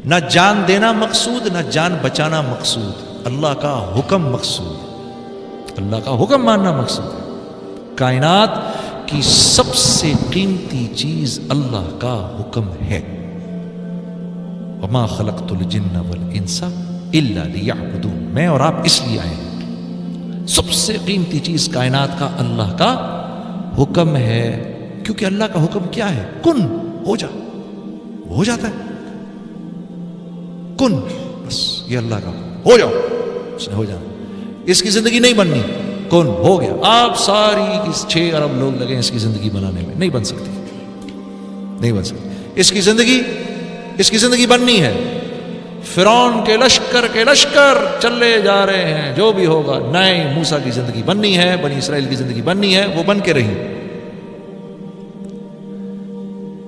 نہ جان دینا مقصود، نہ جان بچانا مقصود، اللہ کا حکم مقصود، اللہ کا حکم ماننا مقصود ہے۔ کائنات کی سب سے قیمتی چیز اللہ کا حکم ہے۔ وما خلقت الجن والانس الا لیعبدون، میں اور آپ اس لیے آئے ہیں۔ سب سے قیمتی چیز کائنات کا اللہ کا حکم ہے، کیونکہ اللہ کا حکم کیا ہے؟ کن، ہو جا، وہ ہو جاتا ہے۔ کن، بس یہ اللہ کا حکم، ہو جاؤ، اس نے ہو جانا۔ اس کی زندگی نہیں بننی، کن، ہو گیا۔ آپ ساری 6 ارب لوگ لگے اس کی زندگی بنانے میں، نہیں بن سکتی، نہیں بن سکتی۔ اس کی زندگی بننی ہے۔ فرعون کے لشکر چلے جا رہے ہیں، جو بھی ہوگا، نئے موسیٰ کی زندگی بننی ہے، بنی اسرائیل کی زندگی بننی ہے، وہ بن کے رہی،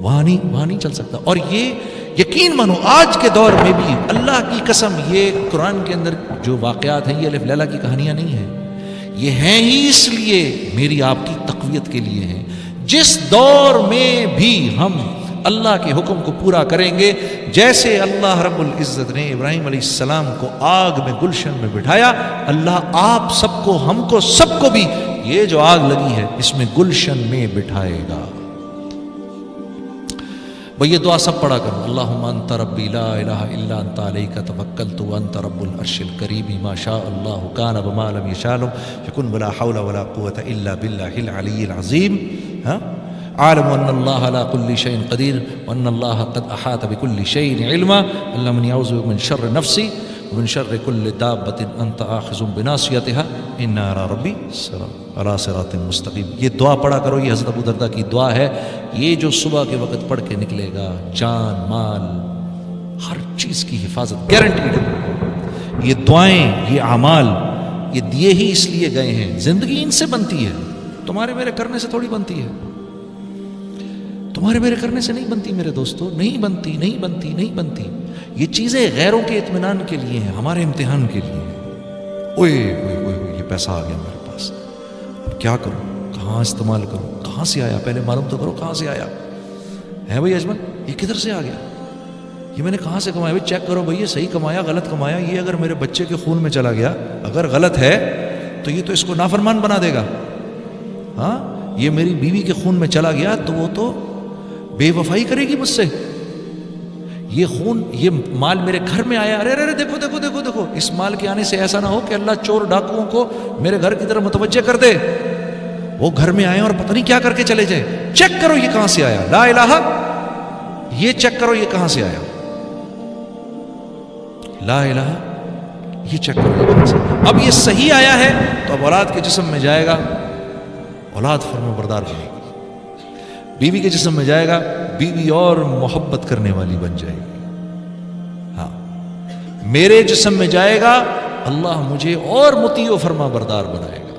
وہاں نہیں چل سکتا۔ اور یہ یقین مانو آج کے دور میں بھی، اللہ کی قسم، یہ قرآن کے اندر جو واقعات ہیں یہ الف لیلہ کی کہانیاں نہیں ہیں، یہ ہیں ہی اس لیے میری آپ کی تقویت کے لیے ہیں۔ جس دور میں بھی ہم اللہ کے حکم کو پورا کریں گے، جیسے اللہ رب العزت نے ابراہیم علیہ السلام کو آگ میں گلشن میں بٹھایا، اللہ آپ سب کو، ہم کو، سب کو بھی یہ جو آگ لگی ہے اس میں گلشن میں بٹھائے گا۔ یہ دعا سب پڑھا کرو، اللہم انت ربی لا الہ الا انت علیک توکلت وانت رب العرش الکریم ما شاء اللہ کان وما لم یشاء لم یکن ولا حول ولا قوة الا باللہ العلی العظیم۔ عالم ان اللہ علی کل شیء قدیر وان اللہ قد احاط بکل شیء علما، اللہم انی اعوذ بک من شر نفسی ومن شر کل دابۃ انت آخذ بناصیتها ان علی ربی علی صراط مستقیم۔ یہ دعا پڑھا کرو، یہ حضرت ابو درداء کی دعا ہے۔ یہ جو صبح کے وقت پڑھ کے نکلے گا، جان مال ہر چیز کی حفاظت گارنٹیڈ ہے۔ یہ دعائیں، یہ اعمال، یہ دیے ہی اس لیے گئے ہیں۔ زندگی ان سے بنتی ہے، تمہارے میرے کرنے سے تھوڑی بنتی ہے، تمہارے میرے کرنے سے نہیں بنتی میرے دوستو، نہیں بنتی، نہیں بنتی، نہیں بنتی۔ یہ چیزیں غیروں کے اطمینان کے لیے ہیں، ہمارے امتحان کے لیے ہیں۔ اوئے یہ پیسہ آ گیا میرے پاس، اب کیا کروں، کہاں استعمال کروں، کہاں سے آیا، پہلے معلوم تو کرو کہاں سے آیا ہے بھائی اجمل، یہ کدھر سے آ گیا، یہ میں نے کہاں سے کمایا، بھائی چیک کرو بھائی، یہ صحیح کمایا غلط کمایا، یہ اگر میرے بچے کے خون میں چلا گیا، اگر غلط ہے تو یہ تو اس کو نافرمان بنا دے گا۔ ہاں، یہ میری بیوی کے خون میں چلا گیا تو وہ تو بے وفائی کرے گی مجھ سے۔ یہ خون، یہ مال میرے گھر میں آیا، ارے ارے دیکھو دیکھو دیکھو دیکھو، اس مال کے آنے سے ایسا نہ ہو کہ اللہ چور ڈاکوؤں کو میرے گھر کی طرف متوجہ کر دے، وہ گھر میں آئے اور پتہ نہیں کیا کر کے چلے جائیں۔ چیک کرو یہ کہاں سے آیا، لا الہ، یہ چیک کرو یہ کہاں سے آیا، لا الہ، یہ چیک کرو یہ کہاں سے۔ اب یہ صحیح آیا ہے تو اب اولاد کے جسم میں جائے گا، اولاد فرما بردار بنے گی، بیوی کے جسم میں جائے گا، بیوی اور محبت کرنے والی بن جائے گی۔ ہاں، میرے جسم میں جائے گا، اللہ مجھے اور مطیع و فرما بردار بنائے گا۔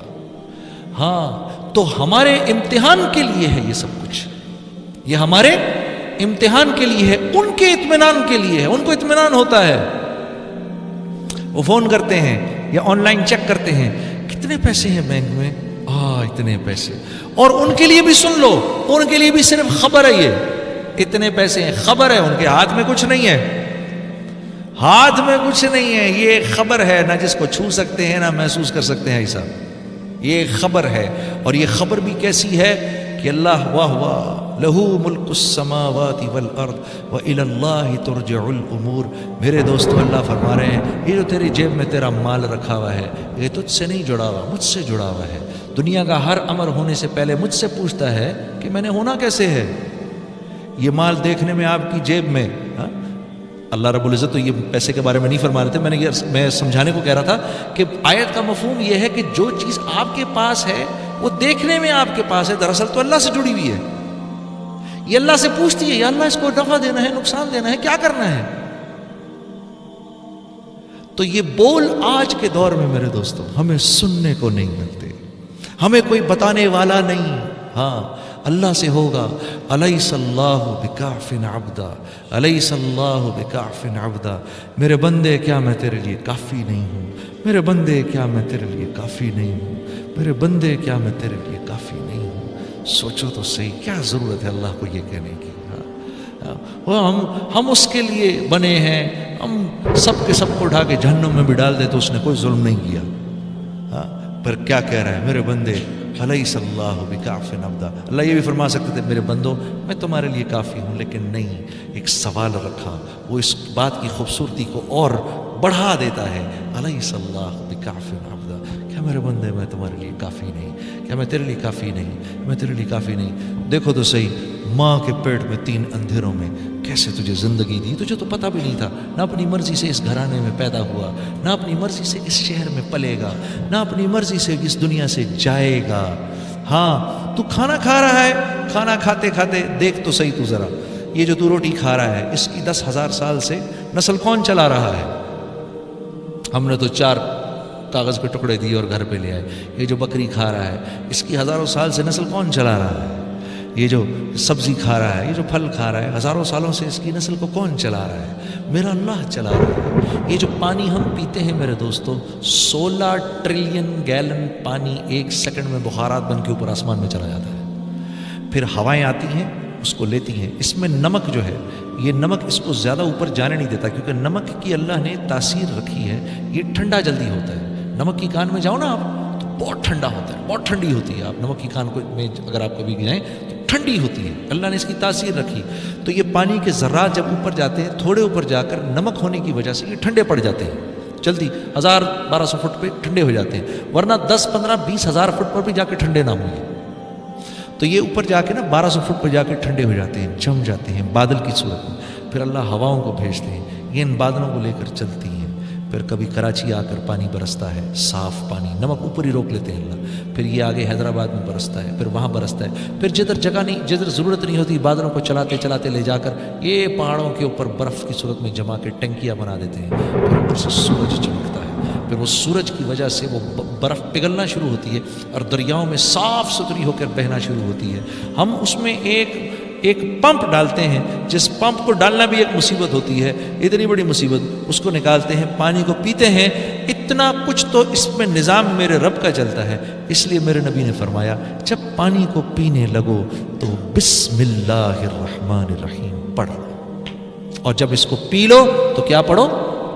ہاں، تو ہمارے امتحان کے لیے ہے یہ سب کچھ، یہ ہمارے امتحان کے لیے ہے، ان کے اطمینان کے لیے ہے، ان کو اطمینان ہوتا ہے۔ وہ فون کرتے ہیں یا آن لائن چیک کرتے ہیں، کتنے پیسے ہیں بینک میں، اتنے پیسے، اور ان کے لیے بھی سن لو، ان کے لیے بھی صرف خبر ہے، یہ اتنے پیسے ہیں، خبر ہے، ان کے ہاتھ میں کچھ نہیں ہے، ہاتھ میں کچھ نہیں ہے، یہ ایک خبر ہے، نہ جس کو چھو سکتے ہیں نہ محسوس کر سکتے ہیں ایسا، یہ ایک خبر ہے۔ اور یہ خبر بھی کیسی ہے کہ اللہ واہ واہ لہو ملک السماوات والارض والى اللہ ترجع الامور۔ میرے دوستو، اللہ فرما رہے ہیں یہ جو تیری جیب میں تیرا مال رکھا ہوا ہے، یہ تجھ سے نہیں جڑا ہوا، مجھ سے جڑا ہوا ہے۔ دنیا کا ہر امر ہونے سے پہلے مجھ سے پوچھتا ہے کہ میں نے ہونا کیسے ہے۔ یہ مال دیکھنے میں آپ کی جیب میں، اللہ رب العزت تو یہ پیسے کے بارے میں نہیں فرما رہے تھے، میں سمجھانے کو کہہ رہا تھا کہ آیت کا مفہوم یہ ہے کہ جو چیز آپ کے پاس ہے وہ دیکھنے میں آپ کے پاس ہے، دراصل تو اللہ سے جڑی ہوئی ہے۔ یہ اللہ سے پوچھتی ہے، یا اللہ اس کو نفع دینا ہے، نقصان دینا ہے، کیا کرنا ہے؟ تو یہ بول آج کے دور میں میرے دوستوں ہمیں سننے کو نہیں ملتے، ہمیں کوئی بتانے والا نہیں۔ ہاں، اللہ سے ہوگا، الیس اللہ بکاف عبدا، الیس اللہ بکاف عبدا، میرے بندے کیا میں تیرے لیے کافی نہیں ہوں، میرے بندے کیا میں تیرے لیے کافی نہیں ہوں، میرے بندے کیا میں تیرے لیے کافی نہیں ہوں۔ سوچو تو صحیح، کیا ضرورت ہے اللہ کو یہ کہنے کی؟ ہم اس کے لیے بنے ہیں، ہم سب کے سب کو اٹھا کے جہنم میں بھی ڈال دے تو اس نے کوئی ظلم نہیں کیا. پر کیا کہہ رہا ہے میرے بندے، الیس اللہ بکاف عبدا. اللہ یہ بھی فرما سکتے تھے میرے بندو میں تمہارے لیے کافی ہوں، لیکن نہیں، ایک سوال رکھا، وہ اس بات کی خوبصورتی کو اور بڑھا دیتا ہے. الیس اللہ بکاف عبدا، کیا میرے بندے میں تمہارے لیے کافی نہیں؟ کیا میں تیرے لیے کافی نہیں؟ میں تیرے لیے کافی نہیں؟ دیکھو تو صحیح، ماں کے پیٹ میں 3 اندھیروں میں کیسے تجھے زندگی دی، تجھے تو پتہ بھی نہیں تھا، نہ اپنی مرضی سے اس گھرانے میں پیدا ہوا، نہ اپنی مرضی سے اس شہر میں پلے گا، نہ اپنی مرضی سے اس دنیا سے جائے گا. ہاں تو کھانا کھا رہا ہے، کھانا کھاتے کھاتے دیکھ تو صحیح تو ذرا، یہ جو تو روٹی کھا رہا ہے اس کی 10,000 سال سے نسل کون چلا رہا ہے؟ ہم نے تو 4 کاغذ کے ٹکڑے دیے اور گھر پہ لے آئے. یہ جو بکری کھا رہا ہے اس کی ہزاروں سال سے نسل کون چلا رہا ہے؟ یہ جو سبزی کھا رہا ہے، یہ جو پھل کھا رہا ہے، ہزاروں سالوں سے اس کی نسل کو کون چلا رہا ہے؟ میرا اللہ چلا رہا ہے. یہ جو پانی ہم پیتے ہیں میرے دوستو، 16 ٹریلین گیلن پانی 1 سیکنڈ میں بخارات بن کے اوپر آسمان میں چلا جاتا ہے. پھر ہوائیں آتی ہیں اس کو لیتی ہیں. اس میں نمک جو ہے، یہ نمک اس کو زیادہ اوپر جانے نہیں دیتا، کیونکہ نمک کی اللہ نے تاثیر رکھی ہے، یہ ٹھنڈا جلدی ہوتا ہے. نمک کی کان میں جاؤ نا آپ تو بہت ٹھنڈا ہوتا ہے، بہت ٹھنڈی ہوتی ہے. آپ نمک کی کان میں اگر آپ کبھی جائیں تو ٹھنڈی ہوتی ہے، اللہ نے اس کی تاثیر رکھی. تو یہ پانی کے ذرات جب اوپر جاتے ہیں، تھوڑے اوپر جا کر نمک ہونے کی وجہ سے یہ ٹھنڈے پڑ جاتے ہیں جلدی، 1000-1200 فٹ پہ ٹھنڈے ہو جاتے ہیں، ورنہ 10-15-20 ہزار فٹ پر بھی جا کے ٹھنڈے نہ ہوں گے. تو یہ اوپر جا کے نا 1200 فٹ پہ جا کے ٹھنڈے ہو جاتے ہیں، جم جاتے ہیں بادل کی صورت میں. پھر اللہ ہواؤں کو بھیجتے ہیں، یہ ان بادلوں کو لے کر چلتی ہیں. پھر کبھی کراچی آ کر پانی برستا ہے، صاف پانی، نمک اوپر ہی روک لیتے ہیں اللہ. پھر یہ آگے حیدرآباد میں برستا ہے، پھر وہاں برستا ہے. پھر جدھر جگہ نہیں، جدھر ضرورت نہیں ہوتی، بادلوں کو چلاتے چلاتے لے جا کر یہ پہاڑوں کے اوپر برف کی صورت میں جما کے ٹنکیاں بنا دیتے ہیں. پھر اوپر سے سورج چمکتا ہے، پھر وہ سورج کی وجہ سے وہ برف پگھلنا شروع ہوتی ہے اور دریاؤں میں صاف ستھری ہو کر بہنا شروع ہوتی ہے. ہم اس میں ایک پمپ ڈالتے ہیں، جس پمپ کو ڈالنا بھی ایک مصیبت ہوتی ہے، اتنی بڑی مصیبت. اس کو نکالتے ہیں، پانی کو پیتے ہیں. اتنا کچھ تو اس میں نظام میرے رب کا چلتا ہے. اس لیے میرے نبی نے فرمایا جب پانی کو پینے لگو تو بسم اللہ الرحمن الرحیم پڑھو، اور جب اس کو پی لو تو کیا پڑھو؟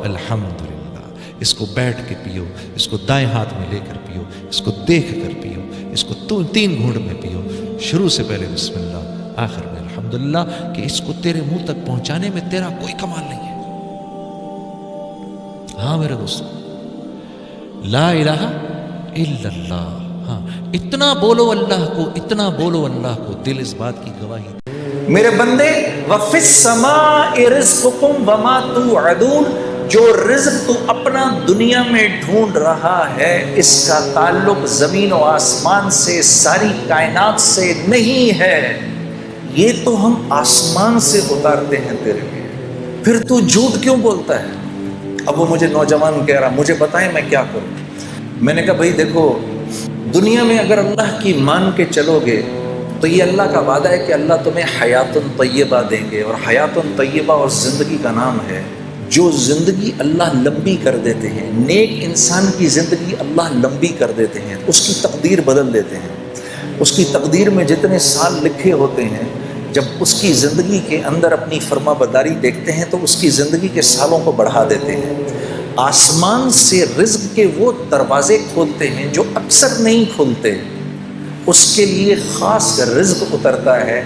الحمدللہ. اس کو بیٹھ کے پیو، اس کو دائیں ہاتھ میں لے کر پیو، اس کو دیکھ کر پیو، اس کو 3 گھونٹ میں پیو. شروع سے پہلے بسم اللہ، آخر میں الحمدللہ، کہ اس کو تیرے منہ تک پہنچانے میں تیرا کوئی کمال نہیں ہے. ہاں میرے دوستو، لا الہ الا اللہ. ہاں اتنا بولو اللہ کو، اتنا بولو اللہ کو، دل اس بات کی گواہی. میرے بندے، وَفِي السَّمَاءِ رِزْقُكُمْ وَمَا تُوعَدُونَ، جو رزق تو اپنا دنیا میں ڈھونڈ رہا ہے اس کا تعلق زمین و آسمان سے، ساری کائنات سے نہیں ہے. یہ تو ہم آسمان سے اتارتے ہیں تیرے لیے، پھر تو جھوٹ کیوں بولتا ہے؟ اب وہ مجھے نوجوان کہہ رہا مجھے بتائیں میں کیا کروں. میں نے کہا بھائی دیکھو، دنیا میں اگر اللہ کی مان کے چلو گے تو یہ اللہ کا وعدہ ہے کہ اللہ تمہیں حیات طیبہ دیں گے. اور حیات طیبہ اور زندگی کا نام ہے. جو زندگی اللہ لمبی کر دیتے ہیں، نیک انسان کی زندگی اللہ لمبی کر دیتے ہیں، اس کی تقدیر بدل دیتے ہیں. اس کی تقدیر میں جتنے سال لکھے ہوتے ہیں، جب اس کی زندگی کے اندر اپنی فرما برداری دیکھتے ہیں تو اس کی زندگی کے سالوں کو بڑھا دیتے ہیں. آسمان سے رزق کے وہ دروازے کھولتے ہیں جو اکثر نہیں کھولتے. اس کے لیے خاص رزق اترتا ہے.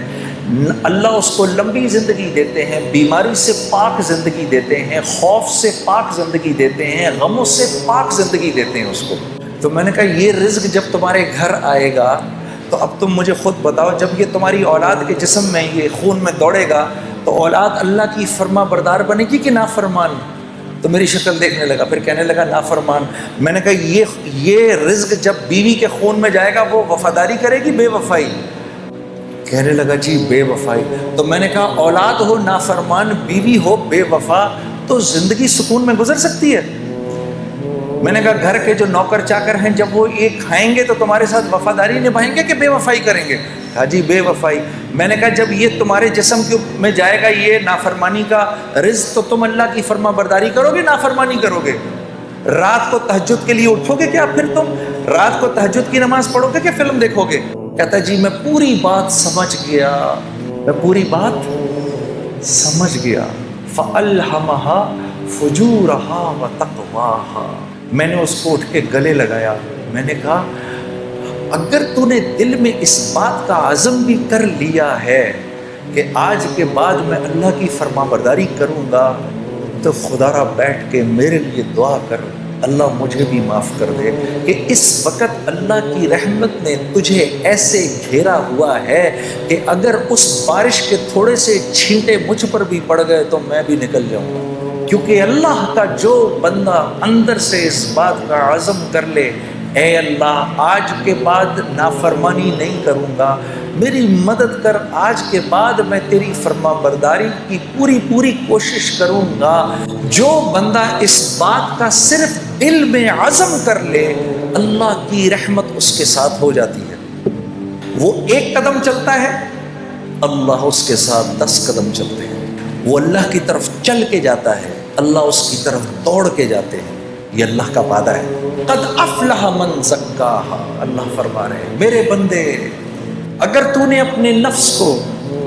اللہ اس کو لمبی زندگی دیتے ہیں، بیماری سے پاک زندگی دیتے ہیں، خوف سے پاک زندگی دیتے ہیں، غموں سے پاک زندگی دیتے ہیں اس کو. تو میں نے کہا یہ رزق جب تمہارے گھر آئے گا تو اب تم مجھے خود بتاؤ، جب یہ تمہاری اولاد کے جسم میں یہ خون میں دوڑے گا تو اولاد اللہ کی فرما بردار بنے گی کہ نافرمان؟ تو میری شکل دیکھنے لگا، پھر کہنے لگا نافرمان. میں نے کہا یہ رزق جب بیوی کے خون میں جائے گا وہ وفاداری کرے گی بے وفائی؟ کہنے لگا جی بے وفائی. تو میں نے کہا اولاد ہو نافرمان، بیوی ہو بے وفا، تو زندگی سکون میں گزر سکتی ہے؟ میں نے کہا گھر کے جو نوکر چاکر ہیں جب وہ یہ کھائیں گے تو تمہارے ساتھ وفاداری نبھائیں گے کہ بے وفائی کریں گے؟ کہا جی بے وفائی. میں نے کہا جب یہ تمہارے جسم میں جائے گا یہ نافرمانی کا رزق تو تم اللہ کی فرما برداری کرو گے نافرمانی کرو گے؟ رات کو تہجد کے لیے اٹھو گے کیا پھر تم؟ رات کو تہجد کی نماز پڑھو گے کہ فلم دیکھو گے؟ کہتا جی میں پوری بات سمجھ گیا، میں پوری بات سمجھ گیا. فَأَلْهَمَهَا فُجُورَهَا وَتَقْوَاهَا. میں نے اس کو اٹھ کے گلے لگایا. میں نے کہا اگر تو نے دل میں اس بات کا عزم بھی کر لیا ہے کہ آج کے بعد میں اللہ کی فرما برداری کروں گا تو خدا را بیٹھ کے میرے لیے دعا کر اللہ مجھے بھی معاف کر دے کہ اس وقت اللہ کی رحمت نے تجھے ایسے گھیرا ہوا ہے کہ اگر اس بارش کے تھوڑے سے چھینٹے مجھ پر بھی پڑ گئے تو میں بھی نکل جاؤں گا. کیونکہ اللہ کا جو بندہ اندر سے اس بات کا عزم کر لے اے اللہ آج کے بعد نافرمانی نہیں کروں گا, میری مدد کر, آج کے بعد میں تیری فرما برداری کی پوری کوشش کروں گا. جو بندہ اس بات کا صرف دل میں عزم کر لے اللہ کی رحمت اس کے ساتھ ہو جاتی ہے. وہ ایک قدم چلتا ہے اللہ اس کے ساتھ 10 قدم چلتے ہیں. وہ اللہ کی طرف چل کے جاتا ہے اللہ اس کی طرف دوڑ کے جاتے ہیں. یہ اللہ کا وعدہ ہے. قد افلح من زکاہا. اللہ فرما رہے ہیں میرے بندے اگر تو نے اپنے نفس کو,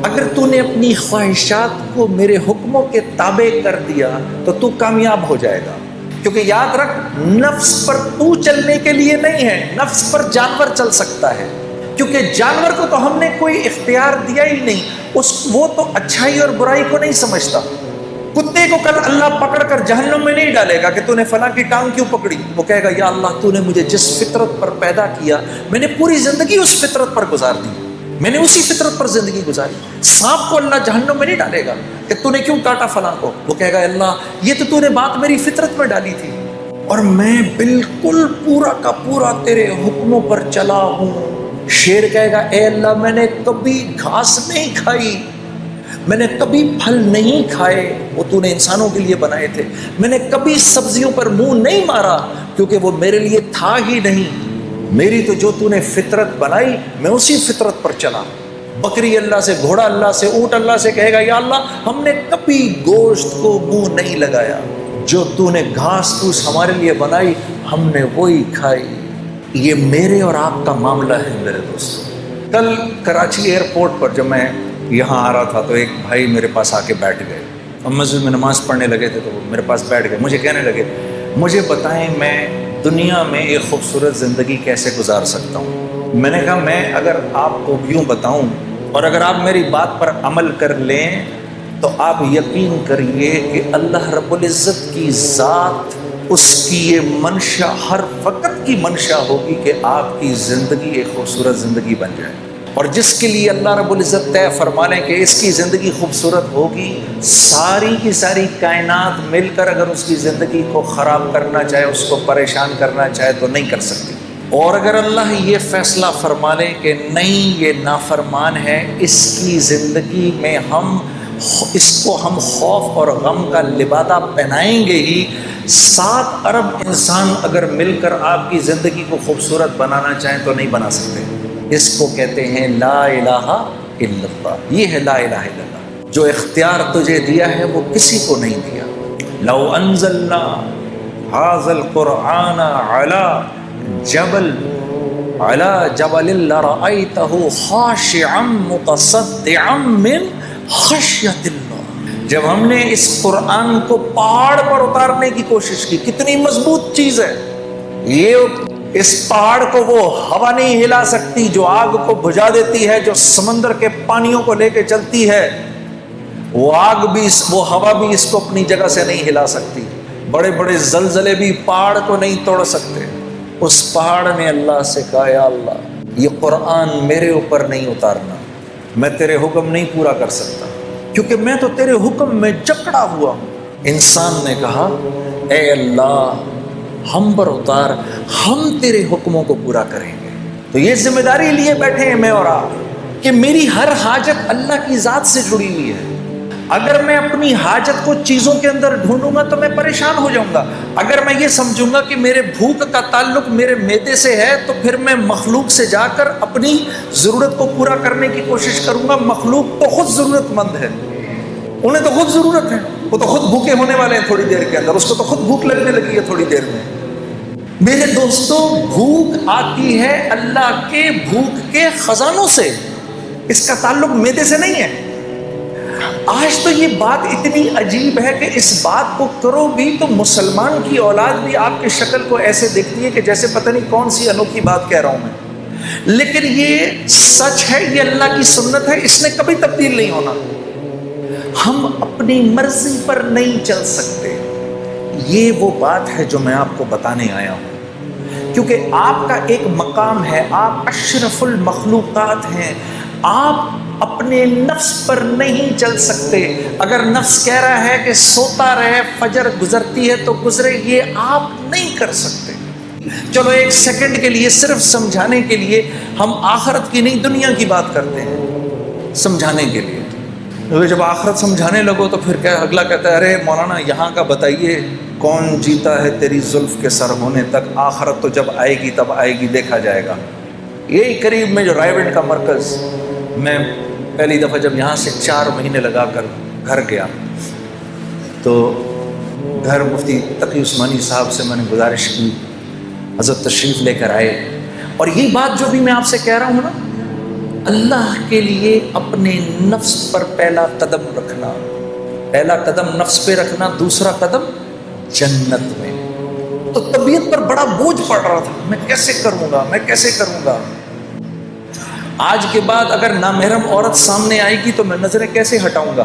اگر تو نے اپنی خواہشات کو میرے حکموں کے تابع کر دیا تو تو کامیاب ہو جائے گا. کیونکہ یاد رکھ نفس پر تو چلنے کے لیے نہیں ہے, نفس پر جانور چل سکتا ہے. کیونکہ جانور کو تو ہم نے کوئی اختیار دیا ہی نہیں, وہ تو اچھائی اور برائی کو نہیں سمجھتا. کتے کو کل اللہ پکڑ کر جہنم میں نہیں ڈالے گا کہ تو نے فلاں کی ٹانگ کیوں پکڑی. وہ کہے گا یا اللہ تو نے مجھے جس فطرت پر پیدا کیا میں نے پوری زندگی اس فطرت پر گزار دی, میں نے اسی فطرت پر زندگی گزاری. سانپ کو اللہ جہنم میں نہیں ڈالے گا کہ تو نے کیوں کاٹا فلاں کو. وہ کہے گا اللہ یہ تو نے بات میری فطرت میں ڈالی تھی اور میں بالکل پورا کا پورا تیرے حکموں پر چلا ہوں. شیر کہے گا اے اللہ میں نے کبھی گھاس نہیں کھائی, میں نے کبھی پھل نہیں کھائے, وہ تو نے انسانوں کے لیے بنائے تھے. میں نے کبھی سبزیوں پر منہ نہیں مارا کیونکہ وہ میرے لیے تھا ہی نہیں. میری تو جو تو نے فطرت بنائی میں اسی فطرت پر چلا. بکری اللہ سے, گھوڑا اللہ سے, اونٹ اللہ سے کہے گا یا اللہ ہم نے کبھی گوشت کو منہ نہیں لگایا, جو تو نے گھاس پھوس ہمارے لیے بنائی ہم نے وہی کھائی. یہ میرے اور آپ کا معاملہ ہے میرے دوستو. کل کراچی ایئرپورٹ پر جب میں یہاں آ رہا تھا تو ایک بھائی میرے پاس آ کے بیٹھ گئے. ہم مسجد میں نماز پڑھنے لگے تھے تو وہ میرے پاس بیٹھ گئے. مجھے کہنے لگے مجھے بتائیں میں دنیا میں ایک خوبصورت زندگی کیسے گزار سکتا ہوں. میں نے کہا میں اگر آپ کو یوں بتاؤں اور اگر آپ میری بات پر عمل کر لیں تو آپ یقین کریے کہ اللہ رب العزت کی ذات اس کی یہ منشا ہر وقت کی منشا ہوگی کہ آپ کی زندگی ایک خوبصورت زندگی بن جائے. اور جس کے لیے اللہ رب العزت طے فرما لیں کہ اس کی زندگی خوبصورت ہوگی, ساری کی ساری کائنات مل کر اگر اس کی زندگی کو خراب کرنا چاہے, اس کو پریشان کرنا چاہے تو نہیں کر سکتی. اور اگر اللہ یہ فیصلہ فرما لے کہ نہیں یہ نافرمان ہے, اس کی زندگی میں اس کو ہم خوف اور غم کا لبادہ پہنائیں گے ہی. 7 ارب انسان اگر مل کر آپ کی زندگی کو خوبصورت بنانا چاہیں تو نہیں بنا سکتے. اس کو کہتے ہیں لا الہ الا اللہ. یہ ہے لا الہ الا اللہ. جو اختیار تجھے دیا ہے وہ کسی کو نہیں دیا. لو انزلنا هذا القرآن على جبل لرأيته خاشعا متصدعا من خشیت اللہ. جب ہم نے اس قرآن کو پہاڑ پر اتارنے کی کوشش کی, کتنی مضبوط چیز ہے یہ, اس پہاڑ کو وہ ہوا نہیں ہلا سکتی جو آگ کو بجھا دیتی ہے, جو سمندر کے پانیوں کو لے کے چلتی ہے. وہ آگ بھی وہ ہوا بھی اس کو اپنی جگہ سے نہیں ہلا سکتی. بڑے بڑے زلزلے بھی پہاڑ کو نہیں توڑ سکتے. اس پہاڑ نے اللہ سے کہا یا اللہ یہ قرآن میرے اوپر نہیں اتارنا, میں تیرے حکم نہیں پورا کر سکتا کیونکہ میں تو تیرے حکم میں جکڑا ہوا ہوں. انسان نے کہا اے اللہ ہم پر اتار, ہم تیرے حکموں کو پورا کریں گے. تو یہ ذمہ داری لیے بیٹھے ہیں میں اور آپ کہ میری ہر حاجت اللہ کی ذات سے جڑی ہوئی ہے. اگر میں اپنی حاجت کو چیزوں کے اندر ڈھونڈوں گا تو میں پریشان ہو جاؤں گا. اگر میں یہ سمجھوں گا کہ میرے بھوک کا تعلق میرے معدے سے ہے تو پھر میں مخلوق سے جا کر اپنی ضرورت کو پورا کرنے کی کوشش کروں گا. مخلوق تو خود ضرورت مند ہے, انہیں تو خود ضرورت ہے, وہ تو خود بھوکے ہونے والے ہیں تھوڑی دیر کے اندر, اس کو تو خود بھوک لگنے لگی ہے تھوڑی دیر میں. میرے دوستوں بھوک آتی ہے اللہ کے بھوک کے خزانوں سے, اس کا تعلق معدے سے نہیں ہے. آج تو یہ بات اتنی عجیب ہے کہ اس بات کو کرو بھی تو مسلمان کی اولاد بھی آپ کی شکل کو ایسے دیکھتی ہے کہ جیسے پتہ نہیں کون سی انوکھی بات کہہ رہا ہوں میں، لیکن یہ سچ ہے، یہ اللہ کی سنت ہے، اس نے کبھی تبدیل نہیں ہونا۔ ہم اپنی مرضی پر نہیں چل سکتے، یہ وہ بات ہے جو میں آپ کو بتانے آیا ہوں، کیونکہ آپ کا ایک مقام ہے، آپ اشرف المخلوقات ہیں، آپ اپنے نفس پر نہیں چل سکتے۔ اگر نفس کہہ رہا ہے کہ سوتا رہے، فجر گزرتی ہے تو گزرے، یہ آپ نہیں کر سکتے۔ چلو ایک سیکنڈ کے لیے صرف سمجھانے کے لیے ہم آخرت کی نہیں دنیا کی بات کرتے ہیں، سمجھانے کے لیے۔ کیونکہ جب آخرت سمجھانے لگو تو پھر کیا اگلا کہتا ہے ارے مولانا یہاں کا بتائیے، کون جیتا ہے تیری زلف کے سر ہونے تک، آخرت تو جب آئے گی تب آئے گی، دیکھا جائے گا۔ یہی قریب میں جو رائے گنج کا مرکز، میں پہلی دفعہ جب یہاں سے 4 مہینے لگا کر گھر گیا تو گھر مفتی تقی عثمانی صاحب سے میں نے گزارش کی، حضرت تشریف لے کر آئے، اور یہی بات جو بھی میں آپ سے کہہ رہا ہوں نا، اللہ کے لیے اپنے نفس پر پہلا قدم رکھنا، پہلا قدم نفس پہ رکھنا، دوسرا قدم جنت میں۔ تو طبیعت پر بڑا بوجھ پڑ رہا تھا، میں کیسے کروں گا، میں کیسے کروں گا۔ آج کے بعد اگر نامحرم عورت سامنے آئے گی تو میں نظریں کیسے ہٹاؤں گا؟